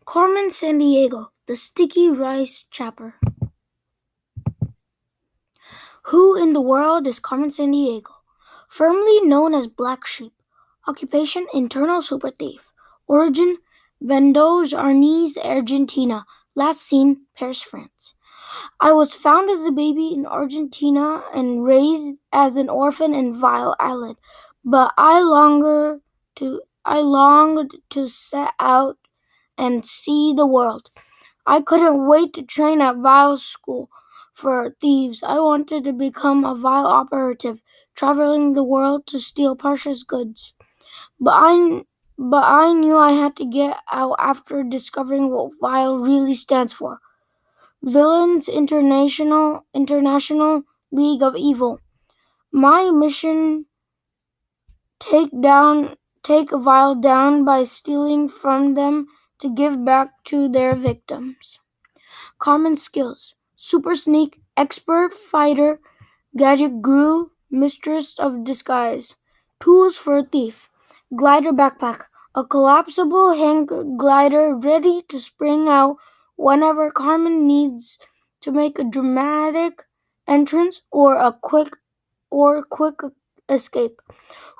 Carmen Sandiego, the sticky rice chopper. Who in the world is Carmen Sandiego? Firmly known as Black Sheep. Occupation, internal super thief. Origin, Vendoge Arnis, Argentina. Last seen, Paris, France. I was found as a baby in Argentina and raised as an orphan in Vile Island, but I longed to set out and see the world. I couldn't wait to train at Vile's school for thieves. I wanted to become a Vile operative, traveling the world to steal precious goods. But I knew I had to get out after discovering what Vile really stands for. Villains International League of Evil. My mission: take Vile down by stealing from them to give back to their victims. Common skills: super sneak, expert fighter, gadget guru, mistress of disguise. Tools for a thief: glider backpack, a collapsible hang glider ready to spring out whenever Carmen needs to make a dramatic entrance or quick escape.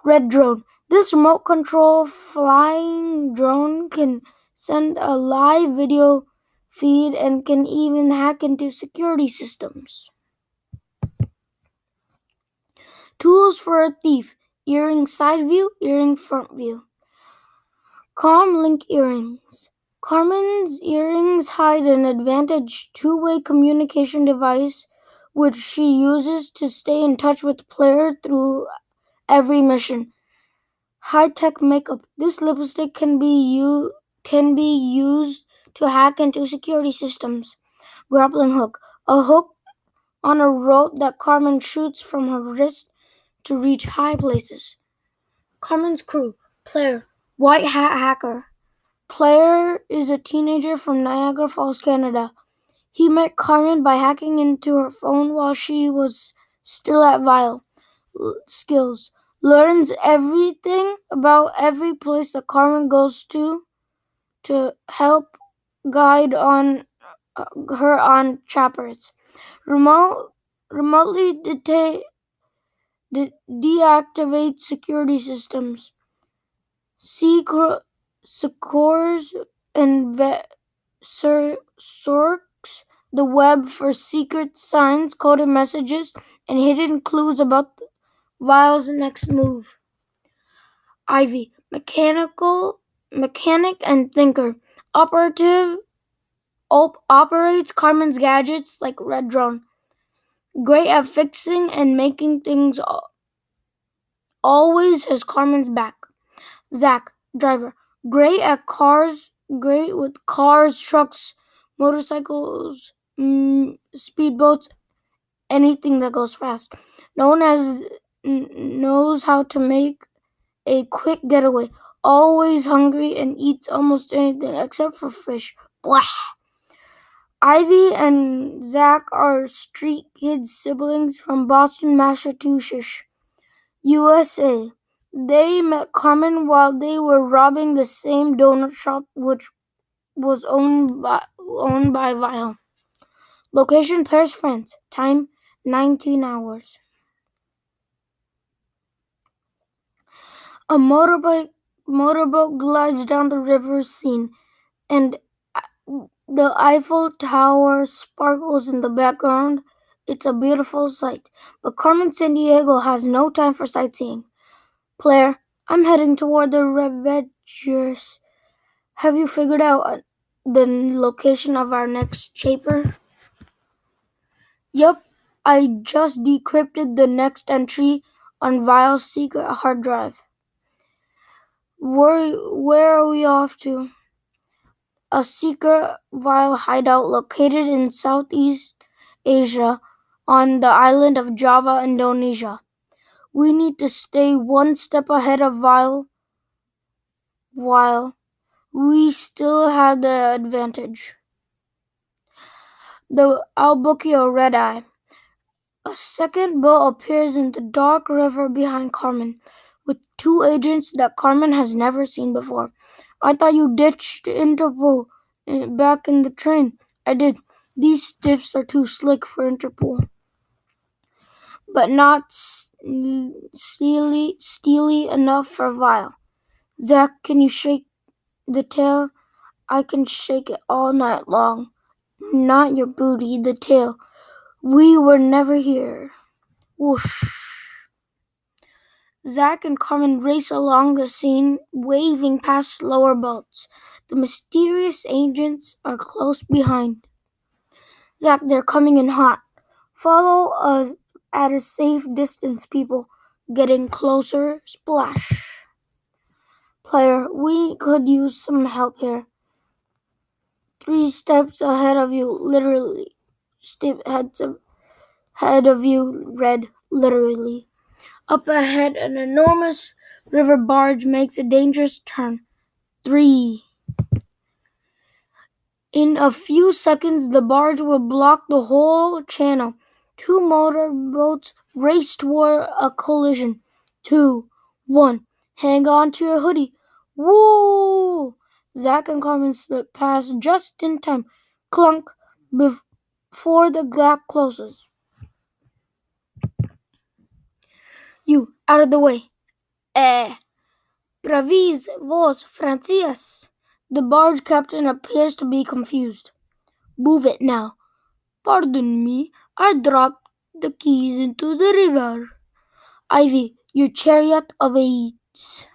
Red drone. This remote control flying drone can send a live video feed and can even hack into security systems. Tools for a thief: earring side view, earring front view. Com link earrings. Carmen's earrings hide an advantage two-way communication device which she uses to stay in touch with the player through every mission. High-tech makeup. This lipstick can be used to hack into security systems. Grappling hook. A hook on a rope that Carmen shoots from her wrist to reach high places. Carmen's crew. Player, white hat hacker. Player is a teenager from Niagara Falls, Canada. He met Carmen by hacking into her phone while she was still at Vile. Skills. Learns everything about every place that Carmen goes to help guide her on choppers. Remotely deactivate security systems. Secures and sorks the web for secret signs, coded messages, and hidden clues about Vile's next move. Ivy, mechanic and thinker. Operates Carmen's gadgets like Red Drone. Great at fixing and making things, always has Carmen's back. Zach, driver. Great with cars, trucks, motorcycles, speedboats, anything that goes fast. Knows how to make a quick getaway. Always hungry and eats almost anything except for fish. Blah. Ivy and Zach are street kid siblings from Boston, Massachusetts, USA. They met Carmen while they were robbing the same donut shop which was owned by Vile. Location: Paris, France. Time: 19 hours. A motorboat glides down the river scene, and the Eiffel Tower sparkles in the background. It's a beautiful sight, but Carmen Sandiego has no time for sightseeing. Player, I'm heading toward the Revengers. Have you figured out the location of our next chaper? Yup, I just decrypted the next entry on Vile's secret hard drive. Where are we off to? A secret Vile hideout located in Southeast Asia on the island of Java, Indonesia. We need to stay one step ahead of Vile while we still have the advantage. I'll book you a red eye. A second boat appears in the dark river behind Carmen, with two agents that Carmen has never seen before. I thought you ditched Interpol. back in the train. I did. These stiffs are too slick for Interpol, but not steely enough for Vile. Zach, can you shake the tail? I can shake it all night long. Not your booty, the tail. We were never here. Whoosh. Zach and Carmen race along the scene, waving past slower boats. The mysterious agents are close behind. Zach, they're coming in hot. Follow us at a safe distance, people. Getting closer, splash. Player, we could use some help here. 3 steps ahead of you, literally. Steps ahead of you, red, literally. Up ahead, an enormous river barge makes a dangerous turn. 3. In a few seconds, the barge will block the whole channel. 2 motorboats race toward a collision. 2, 1. Hang on to your hoodie. Woo! Zach and Carmen slip past just in time. Clunk! Before the gap closes. You, out of the way. Bravis vos, Francias. The barge captain appears to be confused. Move it now. Pardon me, I dropped the keys into the river. Ivy, your chariot awaits.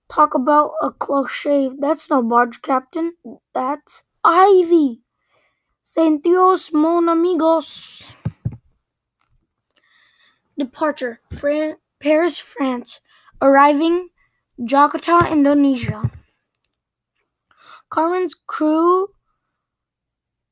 Talk about a close shave. That's no barge captain. That's Ivy. Sentios mon amigos. Departure. Paris, France. Arriving Jakarta, Indonesia. Carmen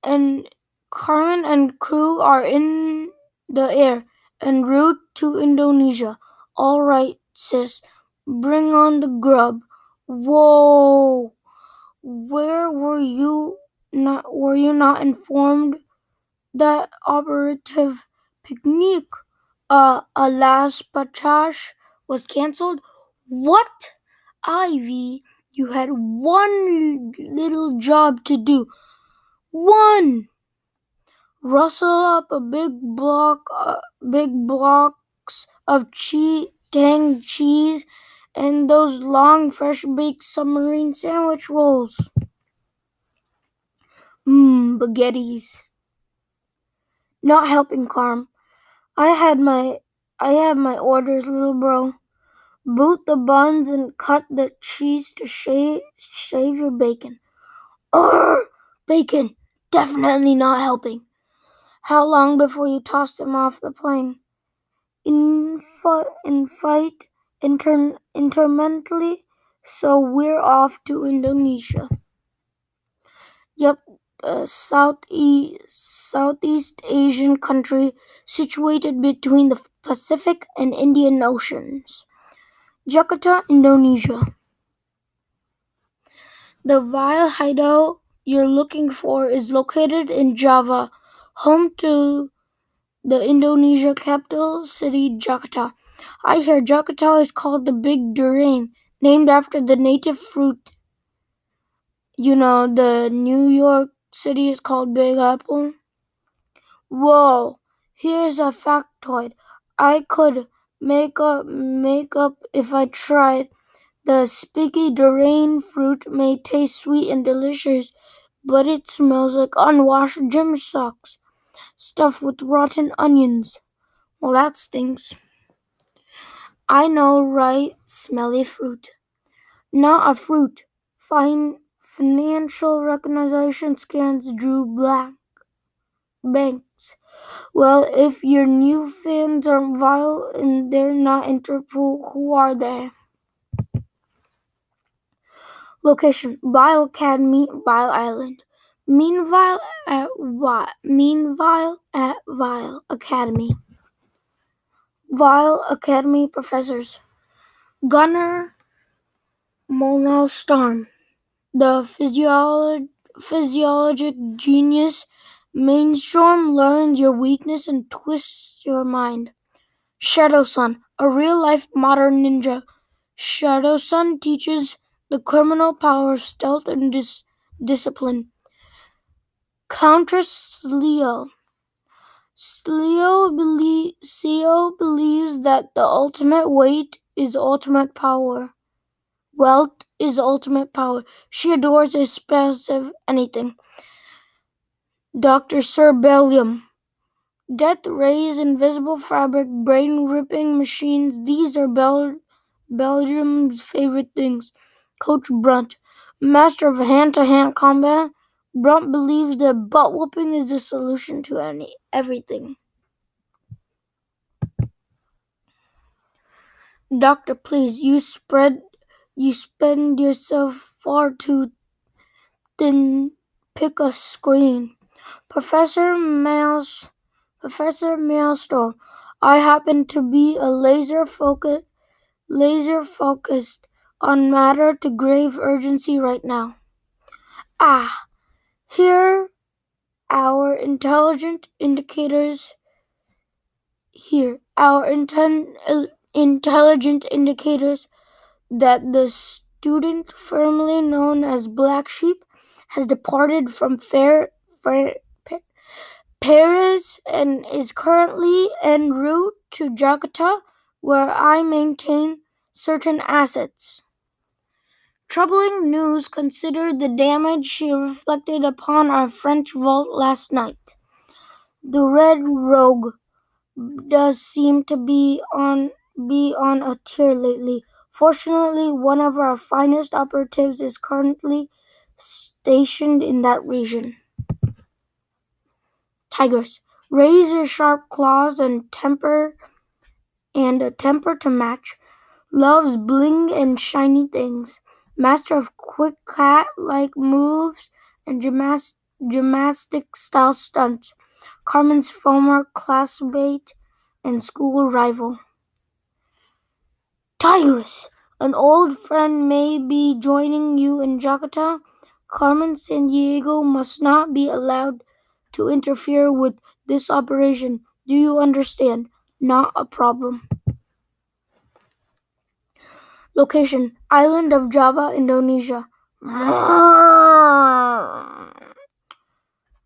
and crew are in the air en route to Indonesia. All right, sis. Bring on the grub. Whoa. Where were you not informed that operative picnic Alas Pachash was cancelled? What? Ivy, you had one little job to do. One! Rustle up a big blocks of tang cheese and those long fresh-baked submarine sandwich rolls. Baguettes. Not helping, Carm. I have my orders, little bro. Boot the buns and cut the cheese to shave your bacon. Bacon. Definitely not helping. How long before you toss him off the plane? Intermittently, so we're off to Indonesia. Yep, a Southeast Asian country situated between the Pacific and Indian Oceans. Jakarta, Indonesia. The Vile hideout you're looking for is located in Java, home to the Indonesia capital city, Jakarta. I hear Jakarta is called the Big Durian, named after the native fruit. You know, the New York City is called Big Apple. Whoa, here's a factoid. I could make up if I tried. The spiky durian fruit may taste sweet and delicious, but it smells like unwashed gym socks, stuffed with rotten onions. Well, that stinks. I know, right? Smelly fruit. Not a fruit. Financial recognition scans drew black banks. Well, if your new fans aren't Vile and they're not Interpol, who are they? Location: Vile Academy, Vile Island. Meanwhile at Vile Academy. Vile Academy professors. Gunnar Mono Storm, the physiologic genius. Mainstorm learns your weakness and twists your mind. Shadow Sun, a real-life modern ninja. Shadow Sun teaches the criminal power of stealth and discipline. Countess Leo. Leo believes that the ultimate weight is ultimate power. Wealth is ultimate power. She adores expensive anything. Dr. Sir Bellium. Death rays, invisible fabric, brain-ripping machines, these are Belgium's favorite things. Coach Brunt. Master of hand-to-hand combat, Brunt believes that butt-whooping is the solution to everything. Doctor, please, you spend yourself far too thin. Pick a screen. Professor Maelstrom. I happen to be a laser focused on matter to grave urgency right now. Here our intelligent indicators that the student formerly known as Black Sheep has departed from Paris and is currently en route to Jakarta, where I maintain certain assets. Troubling news considered the damage she reflected upon our French vault last night. The Red Rogue does seem to be on a tear lately. Fortunately, one of our finest operatives is currently stationed in that region. Tigress, razor-sharp claws and a temper to match, loves bling and shiny things, master of quick cat-like moves and gymnastic-style stunts, Carmen's former classmate and school rival. Tigress, an old friend may be joining you in Jakarta. Carmen Sandiego must not be allowed to interfere with this operation. Do you understand? Not a problem. Location: Island of Java, Indonesia.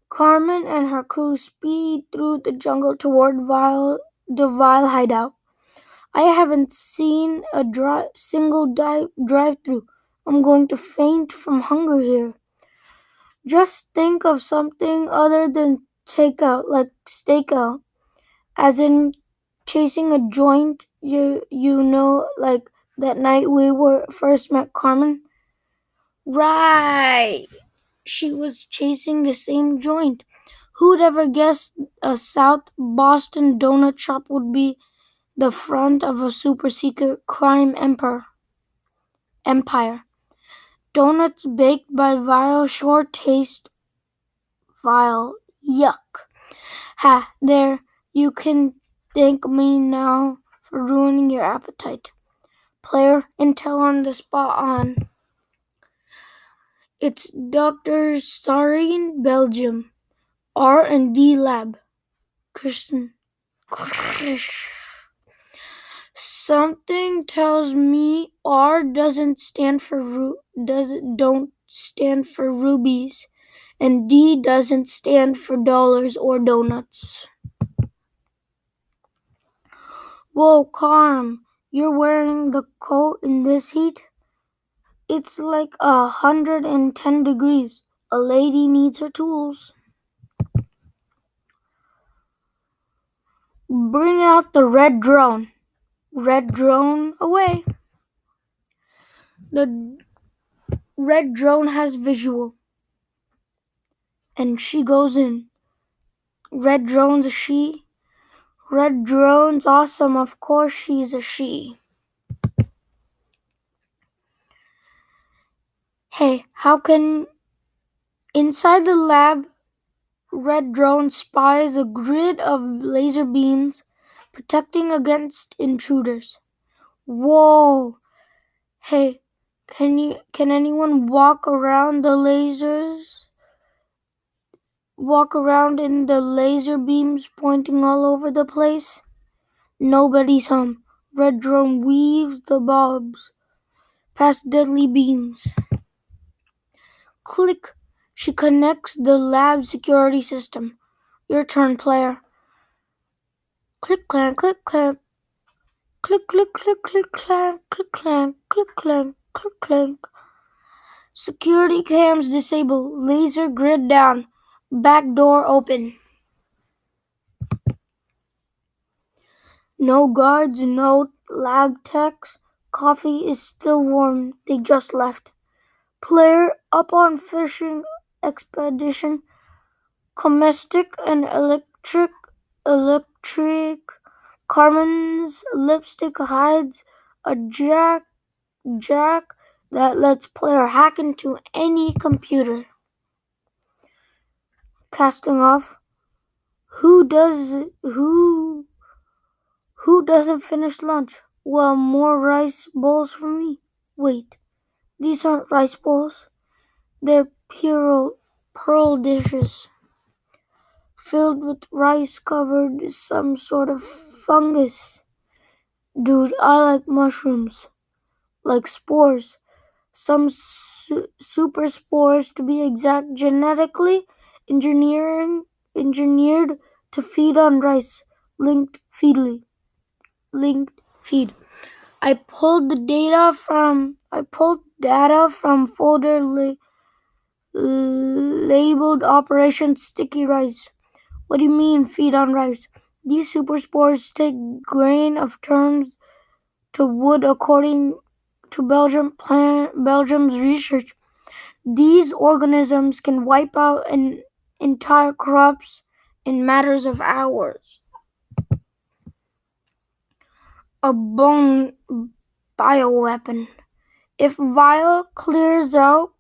Carmen and her crew speed through the jungle toward the Vile hideout. I haven't seen a single drive-through. I'm going to faint from hunger here. Just think of something other than takeout, like stakeout. As in chasing a joint, like that night we first met Carmen. Right. She was chasing the same joint. Who'd ever guessed a South Boston donut shop would be the front of a super secret crime empire. Donuts baked by vile sure taste vile. Yuck. Ha, there, you can thank me now for ruining your appetite. Player, intel on the spot on. It's Dr. Starring, Belgium. R&D lab. Kristen. Something tells me R don't stand for rubies, and D doesn't stand for dollars or donuts. Whoa, Carm, you're wearing the coat in this heat? It's like 110 degrees. A lady needs her tools. Bring out the red drone. Red drone away. The red drone has visual. And she goes in. Red drone's a she. Red drone's awesome. Of course she's a she. Hey, how can... Inside the lab, red drone spies a grid of laser beams protecting against intruders. Whoa. Hey, can anyone walk around in the laser beams pointing all over the place? Nobody's home. Red drone weaves the bobs, past deadly beams. Click. She connects the lab security system. Your turn, player. Click, clank, click, clank. Click, click, click, click, clank, click, clank, click, clank, click, clank. Security cams disabled. Laser grid down. Back door open. No guards, no lab techs. Coffee is still warm. They just left. Player up on fishing expedition. Comestic and electric. Carmen's lipstick hides a jack that lets player hack into any computer. Casting off. Who doesn't finish lunch? Well, more rice bowls for me. Wait, these aren't rice bowls. They're pearl dishes filled with rice covered some sort of fungus. Dude, I like mushrooms. Like spores. Some super spores to be exact, genetically engineered to feed on rice. Linked feed. I pulled data from folder labeled Operation Sticky Rice. What do you mean feed on rice? These super spores take grain of turns to wood according to Belgium's research. These organisms can wipe out entire crops in matters of hours. A bone bioweapon. If Vile clears out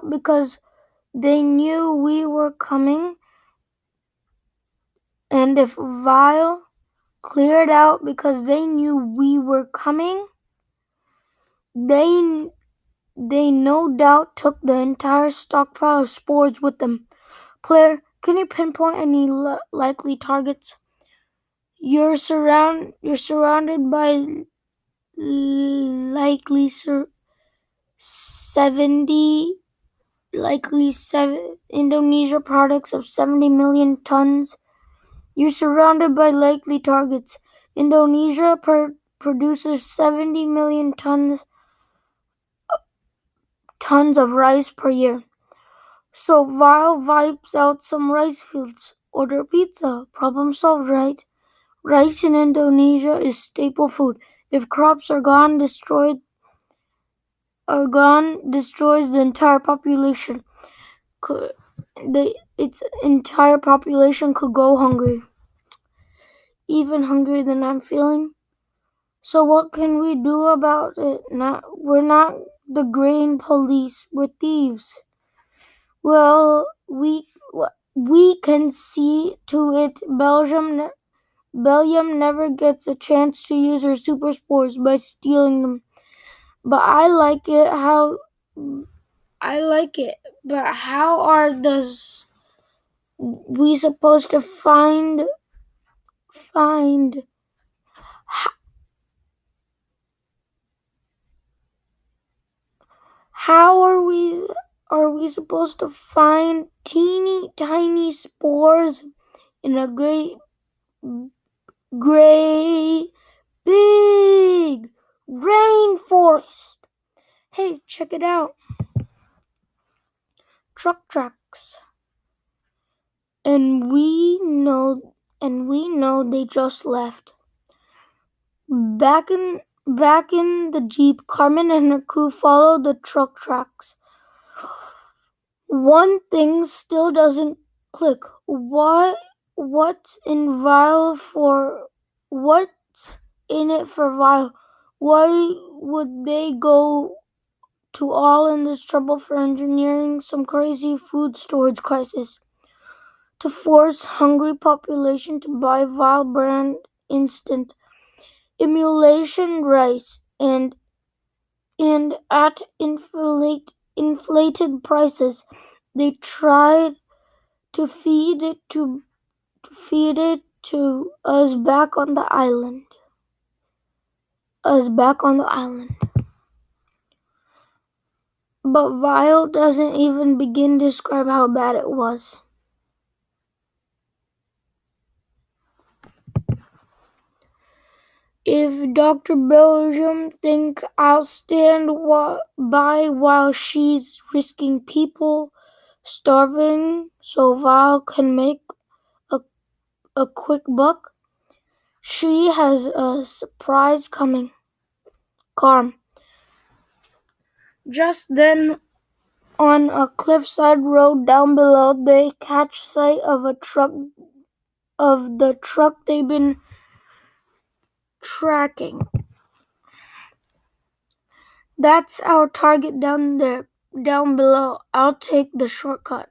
because they knew we were coming, and if Vile cleared out because they knew we were coming, they no doubt took the entire stockpile of spores with them. Player, can you pinpoint any likely targets? You're surrounded by likely 70 Indonesia products of 70 million tons. You're surrounded by likely targets. Indonesia produces 70 million tons of rice per year. So Vile wipes out some rice fields. Order pizza. Problem solved, right? Rice in Indonesia is staple food. If crops are gone, destroys the entire population. Its entire population could go hungry. Even hungrier than I'm feeling. So what can we do about it? We're not the grain police. We're thieves. Well, we can see to it Belgium never gets a chance to use her super spores by stealing them. But I like it. But how are we supposed to find? How are we supposed to find teeny tiny spores in a great big rainforest? Hey, check it out. Truck tracks. And we know they just left. Back in the Jeep, Carmen and her crew followed the truck tracks. One thing still doesn't click. What's in it for Vile? Why would they go to all in this trouble for engineering some crazy food storage crisis? To force hungry population to buy Vile brand instant emulation rice and at inflated prices. They tried to feed it to us back on the island. But Vile doesn't even begin to describe how bad it was. If Dr. Belgium think I'll stand by while she's risking people starving so Vile can make a quick buck, she has a surprise coming. Carm. Just then, on a cliffside road down below, they catch sight of the truck they've been tracking. That's our target down below. I'll take the shortcut.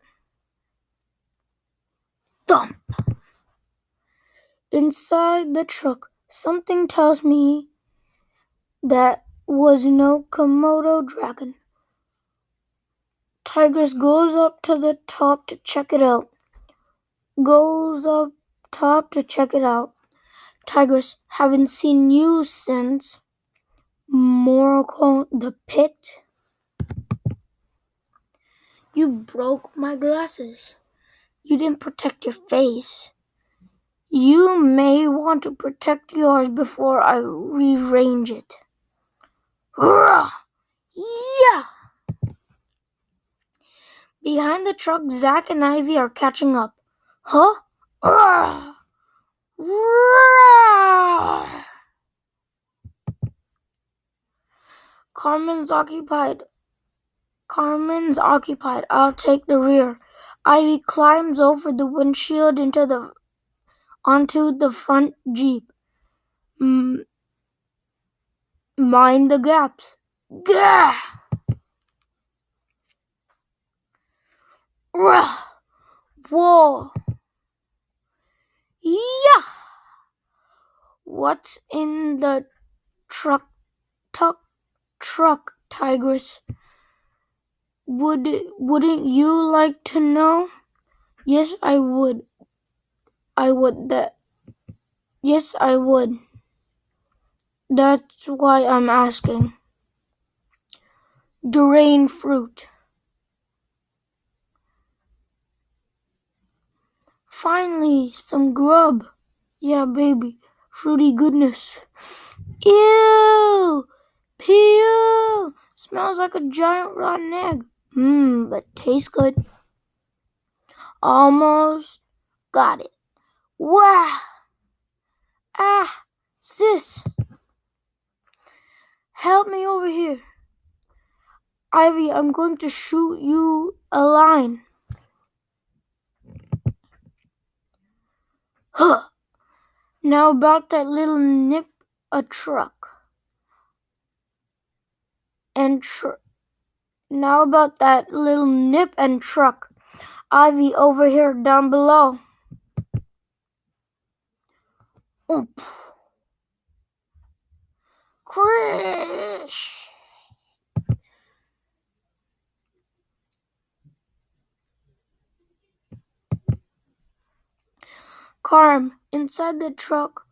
Thump! Inside the truck, something tells me that was no Komodo dragon. Tigress goes up to the top to check it out. Tigress, haven't seen you since Morocco the pit. You broke my glasses. You didn't protect your face. You may want to protect yours before I rearrange it. Yeah! Behind the truck, Zack and Ivy are catching up. Huh? Carmen's occupied. I'll take the rear. Ivy climbs over the windshield onto the front Jeep. Mind the gaps. Gah! Whoa! Yeah! What's in the truck, Tigress? Wouldn't you like to know? Yes, I would. Yes, I would. That's why I'm asking. Durian fruit. Finally, some grub. Yeah, baby. Fruity goodness. Ew! Pew! Smells like a giant rotten egg. But tastes good. Almost got it. Wow! Ah! Sis! Help me over here. Ivy, I'm going to shoot you a line. Huh! Now about that little nip and truck. Ivy over here down below. Oop. Crash! Carm, inside the truck,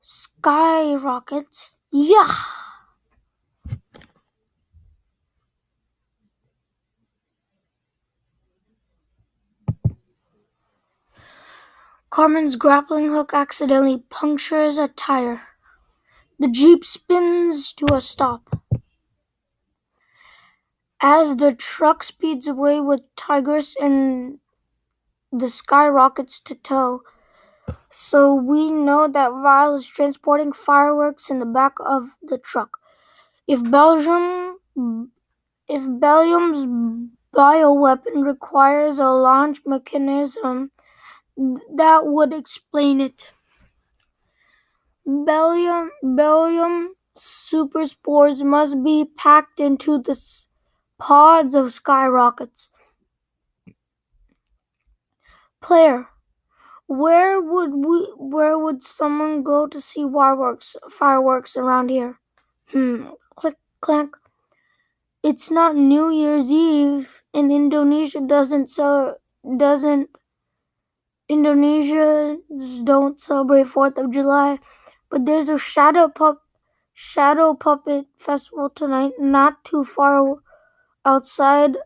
skyrockets. Yeah! Carmen's grappling hook accidentally punctures a tire. The Jeep spins to a stop. As the truck speeds away with Tigress and the skyrockets to tow, so we know that Vile is transporting fireworks in the back of the truck. If Belgium's bioweapon requires a launch mechanism, that would explain it. Belgium super spores must be packed into the pods of skyrockets. Player, where would someone go to see fireworks around here? Click clank. It's not New Year's Eve, and Indonesians don't celebrate 4th of July, but there's a shadow puppet festival tonight, not too far outside,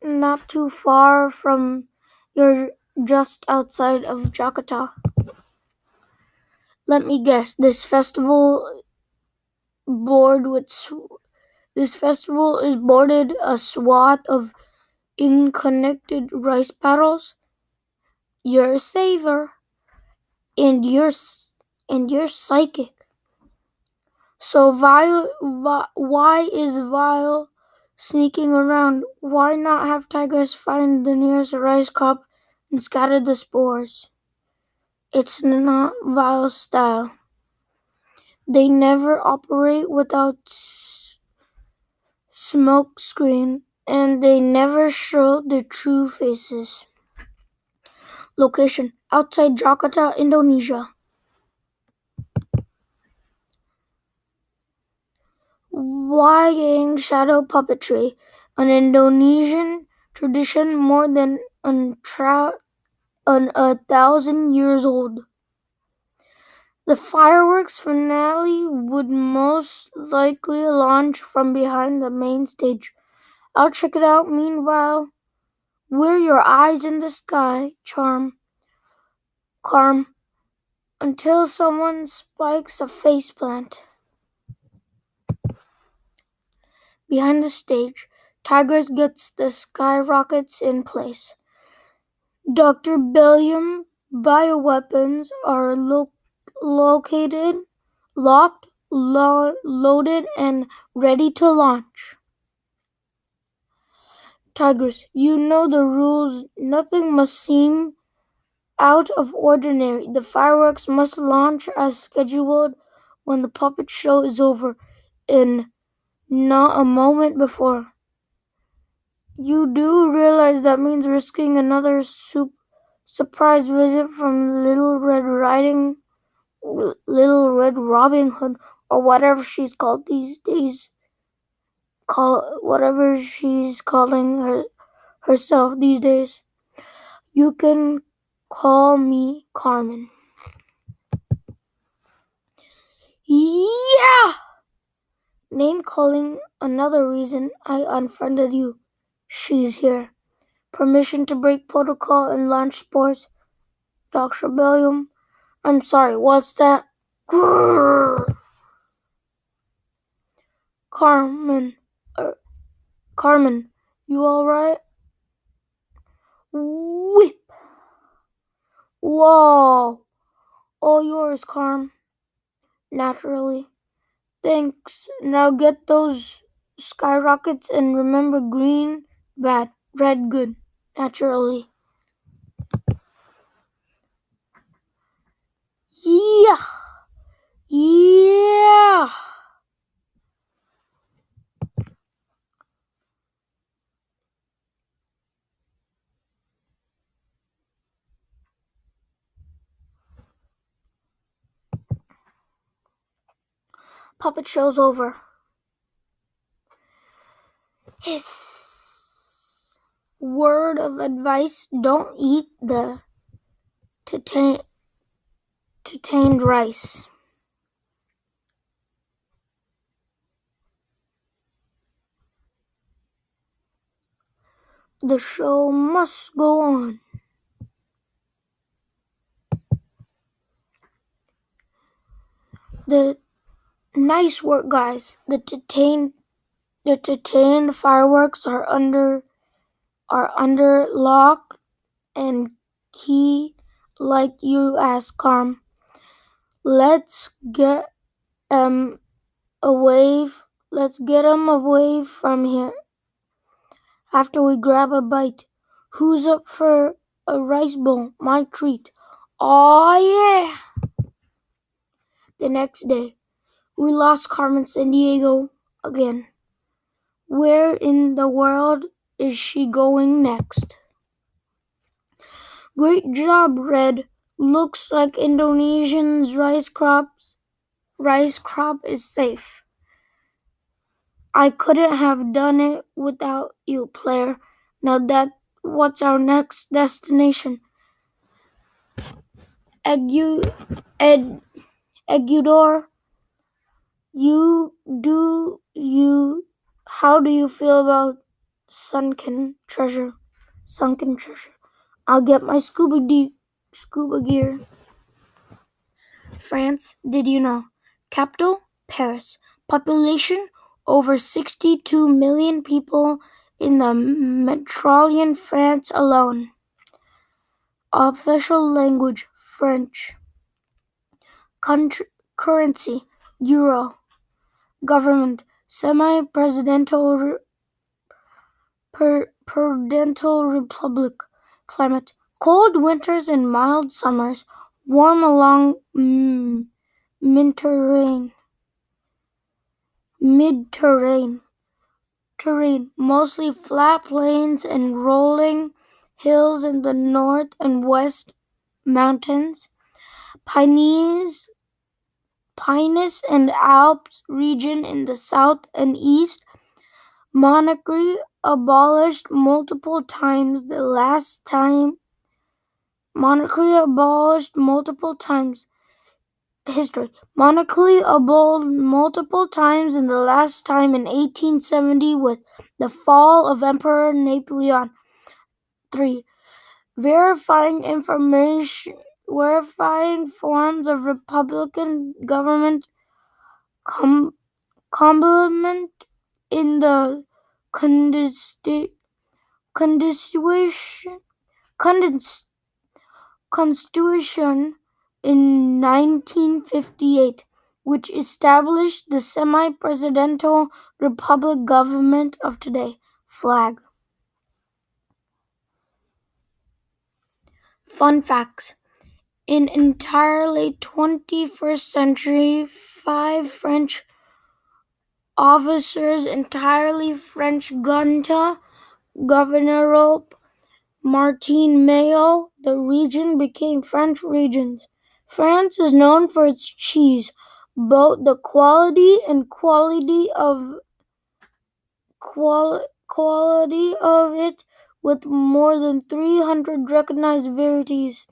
not too far from you're just outside of Jakarta. Let me guess, board with this festival is boarded a swath of unconnected rice paddles. You're a saver, and you're psychic. So why is Vile sneaking around? Why not have tigers find the nearest rice crop and scatter the spores? It's not Vile's style. They never operate without smoke screen, and they never show their true faces. Location: outside Jakarta, Indonesia. Wayang shadow puppetry, an Indonesian tradition more than 1,000 years old. The fireworks finale would most likely launch from behind the main stage. I'll check it out. Meanwhile, we're your eyes in the sky, Carm, until someone spikes a faceplant. Behind the stage, Tigers gets the skyrockets in place. Dr. Billiam bioweapons are located, locked, loaded, and ready to launch. Tigers, you know the rules. Nothing must seem out of ordinary. The fireworks must launch as scheduled when the puppet show is over, and not a moment before. You do realize that means risking another surprise visit from Little Red Robin Hood, or whatever she's called these days. Whatever she's calling herself these days. You can call me Carmen. Yeah! Name calling, another reason I unfriended you. She's here. Permission to break protocol and launch spores. Dr. Billiam. I'm sorry, what's that? Grrr. Carmen, you alright? Whip. Whoa. All yours, Carm. Naturally. Thanks. Now get those skyrockets and remember green, bad, red, good. Naturally. Yeah. Yeah. Puppet show's over. Hiss. Word of advice, don't eat the tainted rice. The show must go on. Nice work, guys. The detained fireworks are under lock and key, like you asked, Carm. Let's get away. Let's get 'em away from here. After we grab a bite, who's up for a rice bowl? My treat. Aw, yeah! The next day, we lost Carmen Sandiego again. Where in the world is she going next? Great job, Red. Looks like Indonesian's rice crop is safe. I couldn't have done it without you, player. Now what's our next destination? Ecuador. How do you feel about sunken treasure. Sunken treasure. I'll get my scuba gear. France, did you know? Capital, Paris. Population, over 62 million people in the metropolitan France alone. Official language, French. Currency, Euro. Government, semi-presidential republic. Climate, cold winters and mild summers. Warm along Mediterranean. Terrain, mostly flat plains and rolling hills in the north and west mountains. Pyrenees and Alps region in the south and east. Monarchy abolished multiple times. History. Monarchy abolished multiple times, and the last time in 1870 with the fall of Emperor Napoleon. 3. Verifying forms of Republican government complement in the Constitution in 1958, which established the semi-presidential republic government of today. Flag. Fun facts. In entirely 21st century, 5 French officers, entirely French junta, Governor Martin Mayo, the region became French regions. France is known for its cheese, both the quality of it, with more than 300 recognized varieties.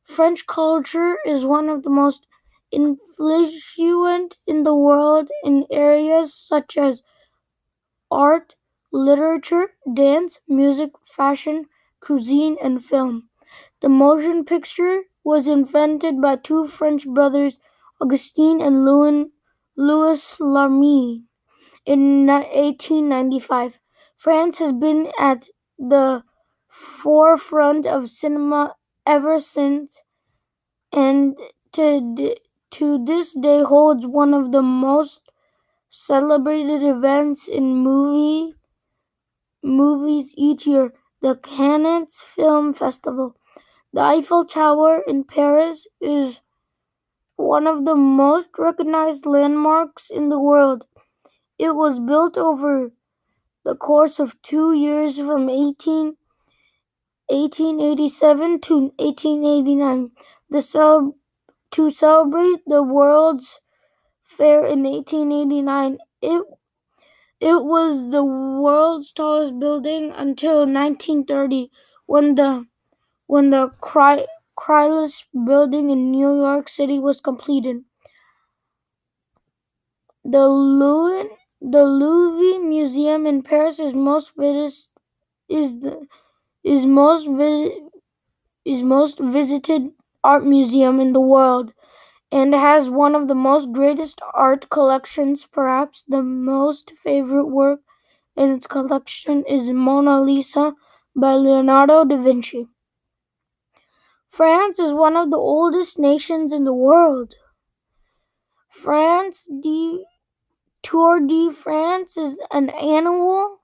French culture is one of the most influential in the world in areas such as art, literature, dance, music, fashion, cuisine, and film. The motion picture was invented by 2 French brothers, Augustin and Louis Lamy, in 1895. France has been at the forefront of cinema ever since, and to this day holds one of the most celebrated events in movies each year, the Cannes Film Festival. The Eiffel Tower in Paris is one of the most recognized landmarks in the world. It was built over the course of 2 years from 1887 to 1889 to celebrate the World's Fair in 1889. It was the world's tallest building until 1930 when the Chrysler Building in New York City was completed. The Louvre Museum in Paris is most visited art museum in the world, and has one of the most greatest art collections. Perhaps the most favorite work in its collection is Mona Lisa by Leonardo da Vinci. France is one of the oldest nations in the world. Tour de France is an annual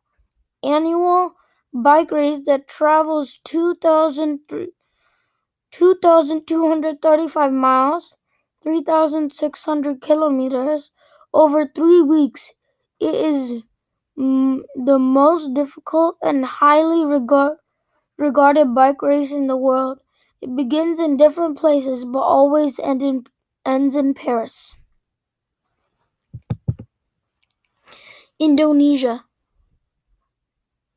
bike race that travels 2,235 miles, 3,600 kilometers, over 3 weeks. It is the most difficult and highly regarded bike race in the world. It begins in different places but always ends in Paris. Indonesia.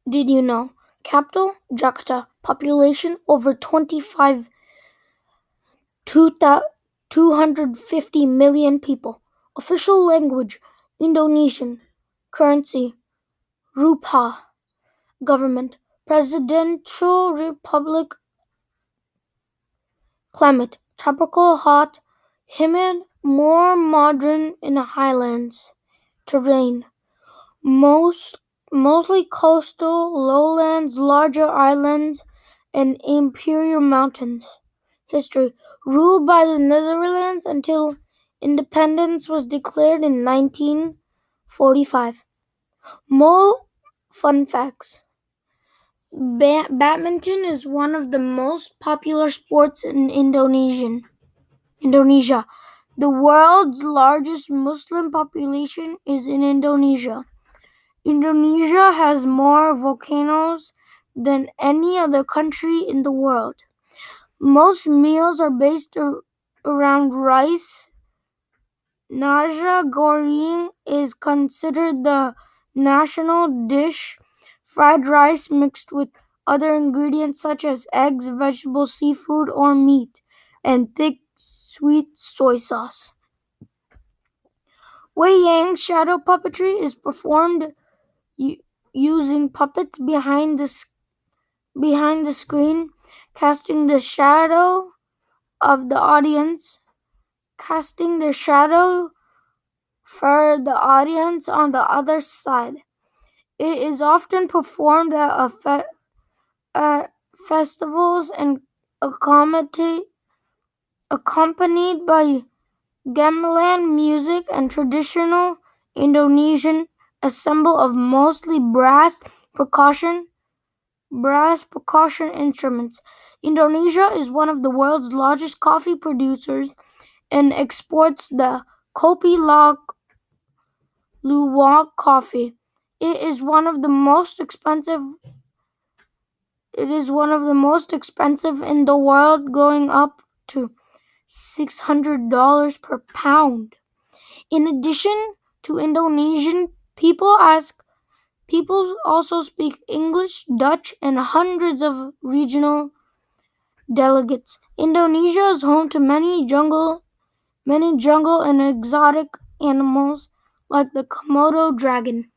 Did you know? Capital, Jakarta. Population, over 250 million people. Official language, Indonesian. Currency, rupiah. Government. Presidential Republic. Climate. Tropical hot, humid, more modern in the highlands. Terrain. Most Mostly coastal, lowlands, larger islands, and imperial mountains. History. Ruled by the Netherlands until independence was declared in 1945. More fun facts. Badminton is one of the most popular sports in Indonesia. The world's largest Muslim population is in Indonesia. Indonesia has more volcanoes than any other country in the world. Most meals are based around rice. Nasi goreng is considered the national dish. Fried rice mixed with other ingredients such as eggs, vegetables, seafood, or meat, and thick sweet soy sauce. Wei Yang shadow puppetry is performed using puppets behind the screen, casting the shadow of the audience, casting the shadow for the audience on the other side. It is often performed at festivals and accompanied by gamelan music and traditional Indonesian ensemble of mostly brass percussion instruments. Indonesia is one of the world's largest coffee producers and exports the Kopi Luwak coffee. It is one of the most expensive in the world, going up to $600 per pound. In addition to Indonesian, people also speak English, Dutch, and hundreds of regional delegates. Indonesia is home to many jungle and exotic animals like the Komodo dragon.